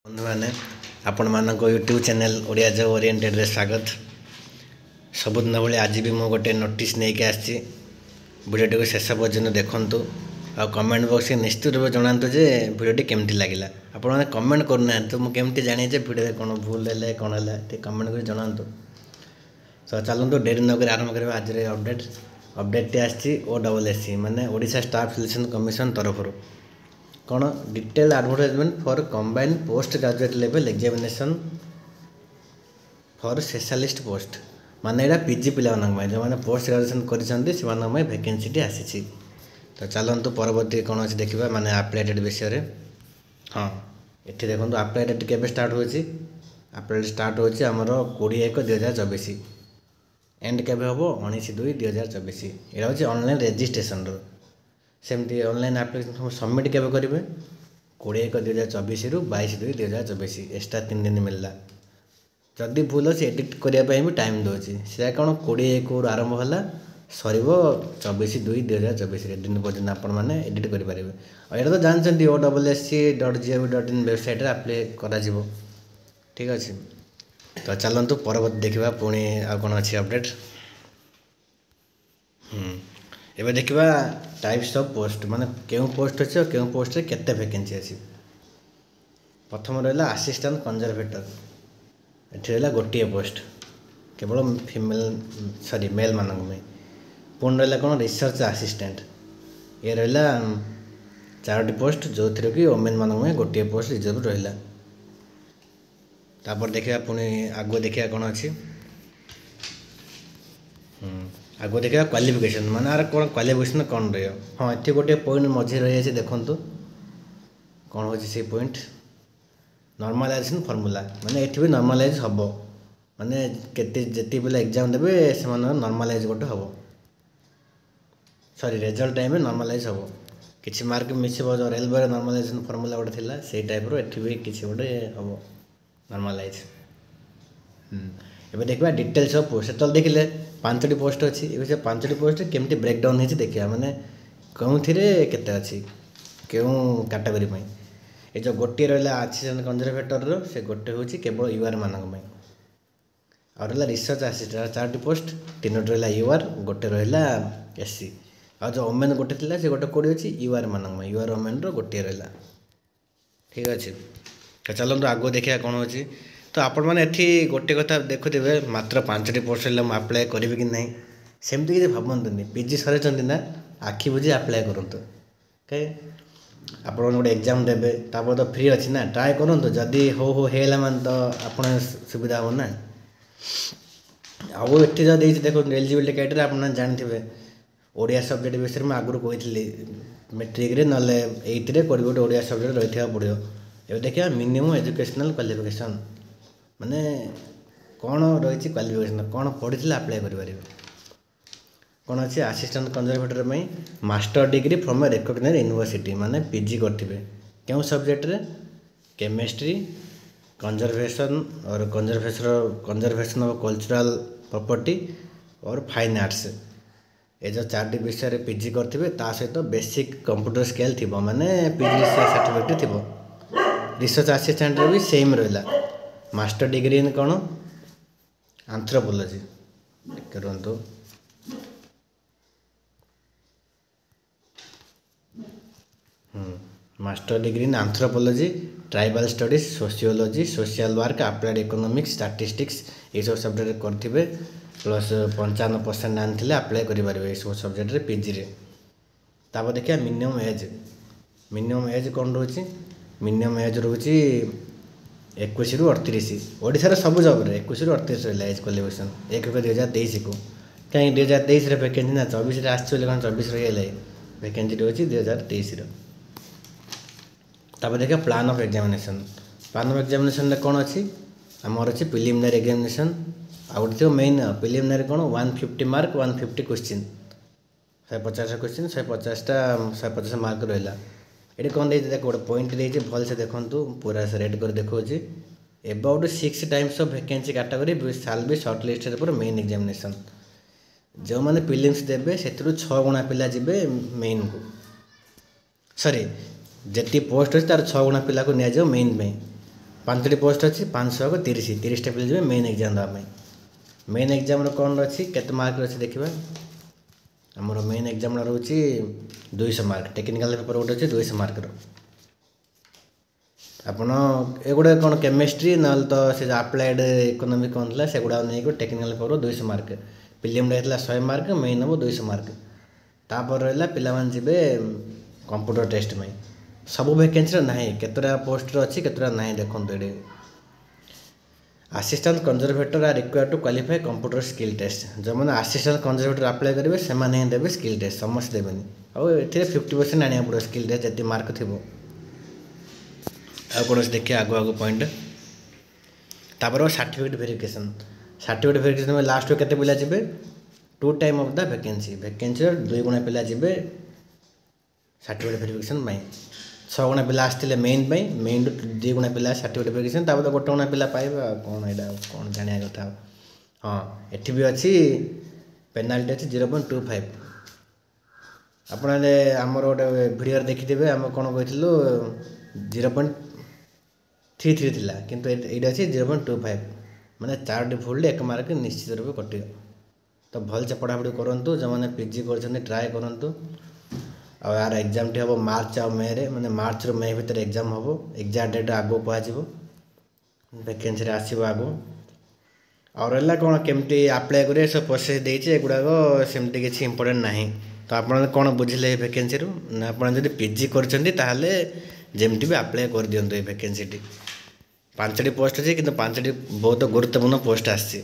बंधु मैंने आपण मान YouTube channel Odia job oriented रे स्वागत। सबुदिन भाई आज भी मुझे गोटे नोटिस नहीं कि आसी भिडियो शेष पर्यटन देखूँ आ कमेंट बॉक्स निश्चित रूप जनातु जे भिडियो केमती लगे। आपण मैंने कमेंट करना तो मुझे केमती जानी जे भिडियो कौन भूल है कौन है कमेंट कर जनातु। तो चलते डेरी नक आरंभ करवा आज अपडेट टी आसी OSSC माने ओडिशा स्टाफ सिलेक्शन कमिशन तरफ कौन detail advertisement for combined post graduate level examination for specialist post माने एटा पीजी पिला जो मैंने पोस्ट ग्रेजुएशन कर वैकेंसी आसी। तो चलतु परवर्ती कौन अच्छे देखा माने अप्लाई डेट विषय रे। हाँ ये देखो अप्लाई डेट के स्टार्ट हो अप्लाई डेट स्टार्ट होमर 20/1/2024 एंड के हम 19/2/2024। यहाँ हूँ ऑनलाइन रजिस्ट्रेशन सेमती ऑनलाइन एप्लिकेशन सबमिट के करेंगे 20/1/2024 रु 22/2/2024 एक्सट्रा 3 दिन मिलला। जदि भूल अच्छे एडिट करने भी टाइम दूसरी से कौन 20/1 आरंभ है सर 24/2/2024 दिन पर्यटन आपण मैंने एडिट करेंगे। और यहाँ तो जानते OSSC.gov.in वेबसाइट अप्लाई करा ठीक अच्छे। तो चलतु परवर्ती देखा पुणी आ कौन अच्छी अपडेट। एबे देखा टाइप्स ऑफ पोस्ट माने क्यों पोस्ट अच्छे और क्यों पोस्ट केते वैकेंसी अच्छी। प्रथम रहा असिस्टेंट कंजर्वेटर ये रहा गोटे पोस्ट केवल फीमेल मेल मानक पुणी रहा कौन रिसर्च असिस्टेंट ये रहा 4टी पोस्ट जो थी कि वोमेन मानक गोटे पोस्ट रिजर्व रहा। तापर देखा पुणी आगु देखा कौन अच्छी आगो देखा क्वालिफिकेशन माने आर कौन क्वालिफिकेशन कौन रही। हाँ ये गोटे पॉइंट मझे रही है देखु कौन हो से पॉइंट नॉर्मलाइजेशन फॉर्मूला माने ये भी नॉर्मलाइज हम माने केते पिला एग्जाम देवे से नॉर्मलाइज गोटे हम सॉरी रिजल्ट टाइम में नॉर्मलाइज हम किसी मार्क मिस जो रेलवे नॉर्मलाइजेशन फॉर्मूला गोटे थिला से टाइप रो एठी भी किसी गोटे हम नॉर्मलाइज। एबे देखा डिटेल्स ऑफ पोस्ट तो देखिले 5टी पोस्ट अच्छी से 5टी पोस्ट केमती ब्रेकडाउन होती देखा माने कौन थी केते अच्छी क्यों कैटेगरी में ये जो गोटे रहा असिस्टेंट कंजर्वेटर से गोटे हूँ केवल यूआर मानक और रहा रिसर्च असिस्टेंट 4टी पोस्ट 3टी रहा यूआर गोटे रहा एससी और जो ओमेन गोटे थी से गोटे कौड़ी अच्छी यूआर मानक यूआर ओमेन गोटे रहा ठीक अच्छे। तो चलते आगो देखा कौन हो तो आपण मैंने एठी गोटे कथा देखुवे मात्र 5टी पोस्ट मुझे अप्लाई करी कि ना सेमती किसी भावतुनि पीजी सर ना आखि बुझी अप्लाई करूँ कहीं आप गोटे एग्जाम देवे तापर तो फ्री अच्छी ना ट्राए करूँ जदि होगा मान तो आप सुविधा हम ना आउ ये जो देखो एलिजिबिलिटी क्राइटेरिया आप जानते ओडिया सब्जेक्ट विषय में आगुरी कही मेट्रिक ना एइथ कोई गोटे ओडिया सब्जेक्ट रही पड़ो। ये देखिए मिनिमम एजुकेशनल क्वालिफिकेशन माने कौन रही क्वालिफिकेशन कौन पढ़ी अप्लाई करें कौन अच्छे असिस्टेंट कंजर्वेटर में master degree from a recognised university माने पीजी करथिबे क्यों सब्जेक्ट रे केमिस्ट्री कंजर्वेशन और कंजर्वेशन ऑफ कल्चरल प्रॉपर्टी और फाइन आर्ट्स ये जो 4टी विषय रे पीजी करथिबे ता सहित बेसिक कंप्यूटर स्किल थिबो माने पीजी सर्टिफिकेट थिबो। रिसर्च असिस्टेंट रे भी सेम रहिला मास्टर डिग्री इन कौन एंथ्रोपोलॉजी करंतु master degree in anthropology tribal studies sociology social work applied economics statistics ये सब सब्जेक्ट करथिबे प्लस 95% आनथिले अप्लाई करि परिबे सब सब्जेक्ट रे पीजी रे। तापर देखिया मिनिमम एज कौन रोची मिनिमम एज रोची 21 रु 38 ओडिशा सब जॉब रे 21 रु 38 रहा एज क्वालिफिकेशन 1/1/2023 को कहीं 2023 वैकेंसी ना 24 आसो 24 रही वैकेंसी रोची 2023 तापर देखा प्लान ऑफ एग्जामिनेशन कौन अच्छी आमर अच्छी प्रिलिमिनरी एग्जामिनेशन आउट थी मेन प्रिलिमिनरी कौन 150 मार्क 150 क्वेश्चन 150 क्वेश्चन 150 मार्क रहा। ये कौन दे देख गोटे पॉइंट देती भल से देखूँ पूरा से रेड कर देखा about 6 times of vacancy category shall be short listed for main examination जो मैंने प्रिलिम्स देवे से 6 गुणा पिला जीवे मेन को सॉरी जी पोस्ट अच्छे तार 6 गुणा पिला को नि मेन में ପାଞ୍ଚଟି ପୋଷ୍ଟ ଅଛି 500 को 30टा ପିଲା ଯିବେ ମେନ୍ ଏକ୍ଜାମ୍ ଦେବା ପାଇଁ। ମେନ୍ ଏକ୍ଜାମ୍ର କ'ଣ ଅଛି କେତେ ମାର୍କ ଅଛି ଦେଖିବା। ଆମର ମେନ୍ ଏକ୍ଜାମ୍ର ରହୁଛି 200 ମାର୍କ। ଟେକ୍ନିକାଲ୍ ପେପର୍ ଗୋଟେ ଅଛି 200 ମାର୍କର। ଆପଣ ଏଗୁଡ଼ା କ'ଣ କେମିଷ୍ଟ୍ରି ନହେଲେ ତ ସେ ଆପ୍ଲାଏଡ଼ ଇକୋନୋମିକ୍ କ'ଣ ଥିଲା ସେଗୁଡ଼ା ନେଇକି ଟେକ୍ନିକାଲ୍ ପେପର୍ 200 ମାର୍କ। ପ୍ରିଲିମ୍ରେ ହେଇଥିଲା 100 ମାର୍କ, ମେନ୍ ହେବ 200 ମାର୍କ। ତାପରେ ରହିଲା ପିଲାମାନେ ଯିବେ କମ୍ପ୍ୟୁଟର ଟେଷ୍ଟ ପାଇଁ। ସବୁ ଭ୍ୟାକେନ୍ସିର ନାହିଁ, କେତେଟା ପୋଷ୍ଟର ଅଛି କେତେଟା ନାହିଁ ଦେଖନ୍ତୁ ଏଠି। ଆସିଷ୍ଟାଣ୍ଟ କନଜରଭେଟର ଆର୍ required two qualify computer skill test. ଯେଉଁମାନେ ଆସିଷ୍ଟାଣ୍ଟ କନଜରଭେଟର ଆପ୍ଲାଏ କରିବେ ସେମାନେ ହିଁ ଦେବେ ସ୍କିଲ୍ ଟେଷ୍ଟ, ସମସ୍ତେ ଦେବେନି। ଆଉ ଏଥିରେ 50% ଆଣିବାକୁ ପଡ଼ିବ ସ୍କିଲ୍ ଟେଷ୍ଟ ଯେତିକି ମାର୍କ ଥିବ। ଆଉ କ'ଣ ଅଛି ଦେଖିବା ଆଗ ପଏଣ୍ଟ। ତାପରେ ସାର୍ଟିଫିକେଟ୍ ଭେରିଫିକେସନ୍। ସାର୍ଟିଫିକେଟ୍ ଭେରିଫିକେସନ୍ ଲାଷ୍ଟକୁ କେତେ ପିଲା ଯିବେ 2 ଟାଇମ୍ ଅଫ୍ ଦ ଭ୍ୟାକେନ୍ସିର 2 ଗୁଣା ପିଲା ଯିବେ ସାର୍ଟିଫିକେଟ୍ ଭେରିଫିକେସନ୍ ପାଇଁ। 6 ଗୁଣା ପିଲା ଆସିଥିଲେ ମେନ୍ ପାଇଁ, ମେନ୍ରୁ 2 ଗୁଣା ପିଲା ସାର୍ଟିଫିକେଟ୍ ଭେରିଫିକେସନ୍, ତାପରେ 1 ଗୁଣା ପିଲା ପାଇବେ। ଆଉ କ'ଣ ଏଇଟା କ'ଣ ଜାଣିବା କଥା। ହଁ ଏଠି ବି ଅଛି ପେନାଲ୍ଟି ଅଛି 0.25। ଆପଣ ଆମର ଗୋଟେ ଭିଡ଼ିଓରେ ଦେଖିଥିବେ ଆମେ କ'ଣ କହିଥିଲୁ 0.33 ଥିଲା, କିନ୍ତୁ ଏଇଟା ଅଛି 0.25, ମାନେ 4ଟି ଭୁଲରେ 1 ମାର୍କ ନିଶ୍ଚିତ ରୂପେ କଟିବ। ତ ଭଲସେ ପଢ଼ାପଢ଼ି କରନ୍ତୁ, ଯେଉଁମାନେ ପିଜି କରୁଛନ୍ତି ଟ୍ରାଏ କରନ୍ତୁ। ଆଉ ୟାର ଏକ୍ଜାମ୍ଟି ହେବ ମାର୍ଚ୍ଚ ଆଉ ମେରେ, ମାନେ ମାର୍ଚ୍ଚରୁ ମେ ଭିତରେ ଏକ୍ଜାମ୍ ହେବ। ଏକ୍ଜାକ୍ଟ ଡେଟ୍ ଆଗକୁ କୁହାଯିବ, ଭ୍ୟାକେନ୍ସିରେ ଆସିବ ଆଗକୁ। ଆଉ ରହିଲା କ'ଣ କେମିତି ଆପ୍ଲାଏ କରିବେ ସବୁ ପ୍ରୋସେସ୍ ଦେଇଛି, ଏଗୁଡ଼ାକ ସେମିତି କିଛି ଇମ୍ପୋର୍ଟାଣ୍ଟ ନାହିଁ। ତ ଆପଣ କ'ଣ ବୁଝିଲେ ଏ ଭ୍ୟାକେନ୍ସିରୁ ନା ଆପଣ ଯଦି ପିଜି କରିଛନ୍ତି ତାହେଲେ ଯେମିତି ବି ଆପ୍ଲାଏ କରିଦିଅନ୍ତୁ ଏ ଭ୍ୟାକେନ୍ସିଟି। 5ଟି ପୋଷ୍ଟ ଅଛି, କିନ୍ତୁ 5ଟି ବହୁତ ଗୁରୁତ୍ୱପୂର୍ଣ୍ଣ ପୋଷ୍ଟ ଆସିଛି।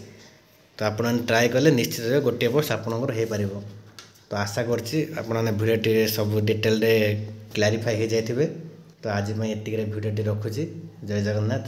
ତ ଆପଣମାନେ ଟ୍ରାଏ କଲେ ନିଶ୍ଚିତ ଗୋଟିଏ ପୋଷ୍ଟ ଆପଣଙ୍କର ହେଇପାରିବ। ତ ଆଶା କରୁଛି ଆପଣମାନେ ଭିଡ଼ିଓଟି ସବୁ ଡିଟେଲରେ କ୍ଲାରିଫାଏ ହୋଇଯାଇଥିବେ। ତ ଆଜି ପାଇଁ ଏତିକିରେ ଭିଡ଼ିଓଟି ରଖୁଛି। ଜୟ ଜଗନ୍ନାଥ।